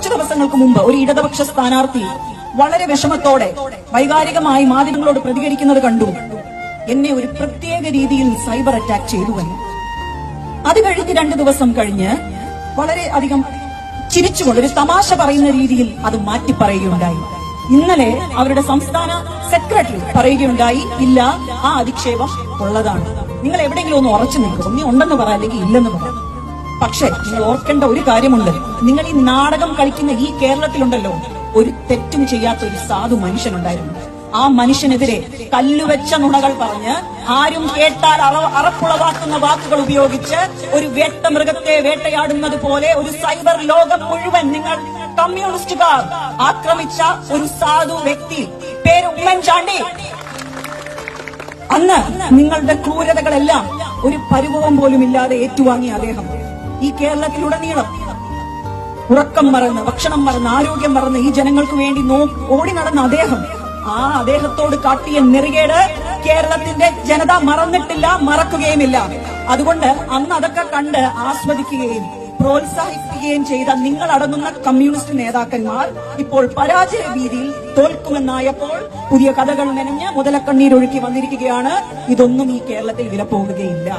കുറച്ചു ദിവസങ്ങൾക്ക് മുമ്പ് ഒരു ഇടതുപക്ഷ സ്ഥാനാർത്ഥി വളരെ വിഷമത്തോടെ വൈകാരികമായി മാധ്യമങ്ങളോട് പ്രതികരിക്കുന്നത് കണ്ടു. എന്നെ ഒരു പ്രത്യേക രീതിയിൽ സൈബർ അറ്റാക്ക് ചെയ്തു വന്നു. അത് കഴിഞ്ഞ് 2 ദിവസം കഴിഞ്ഞ് വളരെ അധികം ചിരിച്ചുകൊണ്ട് ഒരു തമാശ പറയുന്ന രീതിയിൽ അത് മാറ്റി പറയുകയുണ്ടായി. ഇന്നലെ അവരുടെ സംസ്ഥാന സെക്രട്ടറി പറയുകയുണ്ടായി, ഇല്ല, ആ അധിക്ഷേപം ഉള്ളതാണ്. നിങ്ങൾ എവിടെയെങ്കിലും ഒന്ന് ഉറച്ചു നിൽക്കും, നീ ഉണ്ടെന്ന് പറ, അല്ലെങ്കിൽ ഇല്ലെന്ന് പറ. പക്ഷെ നിങ്ങൾ ഓർക്കേണ്ട ഒരു കാര്യമുണ്ട്, നിങ്ങൾ ഈ നാടകം കളിക്കുന്ന ഈ കേരളത്തിലുണ്ടല്ലോ, ഒരു തെറ്റും ചെയ്യാത്ത ഒരു സാധു മനുഷ്യനുണ്ടായിരുന്നു. ആ മനുഷ്യനെതിരെ കല്ലുവെച്ച നുണകൾ പറഞ്ഞ് ആരും കേട്ടാൽ അറപ്പുളവാക്കുന്ന വാക്കുകൾ ഉപയോഗിച്ച് ഒരു വേട്ടമൃഗത്തെ വേട്ടയാടുന്നത് പോലെ ഒരു സൈബർ ലോകം മുഴുവൻ നിങ്ങൾ കമ്മ്യൂണിസ്റ്റുകാർ ആക്രമിച്ച ഒരു സാധു വ്യക്തി, പേര് ഉമ്മൻചാണ്ടി. അന്ന് നിങ്ങളുടെ ക്രൂരതകളെല്ലാം ഒരു പരിഭവം പോലും ഇല്ലാതെ ഏറ്റുവാങ്ങിയ അദ്ദേഹം ഈ കേരളത്തിലുടനീളം ഉറക്കം മറന്ന്, ഭക്ഷണം മറന്ന്, ആരോഗ്യം മറന്ന് ഈ ജനങ്ങൾക്ക് വേണ്ടി ഓടി നടന്ന അദ്ദേഹത്തോട് കാട്ടിയ നെറികേട് കേരളത്തിന്റെ ജനത മറന്നിട്ടില്ല, മറക്കുകയുമില്ല. അതുകൊണ്ട് അന്ന് അതൊക്കെ കണ്ട് ആസ്വദിക്കുകയും പ്രോത്സാഹിപ്പിക്കുകയും ചെയ്ത നിങ്ങളടങ്ങുന്ന കമ്മ്യൂണിസ്റ്റ് നേതാക്കന്മാർ ഇപ്പോൾ പരാജയ ഭീതിയിൽ തോൽക്കുമെന്നായപ്പോൾ പുതിയ കഥകൾ മെനഞ്ഞ് മുതലക്കണ്ണീരൊഴുക്കി വന്നിരിക്കുകയാണ്. ഇതൊന്നും ഈ കേരളത്തിൽ വിലപ്പോവുകയില്ല.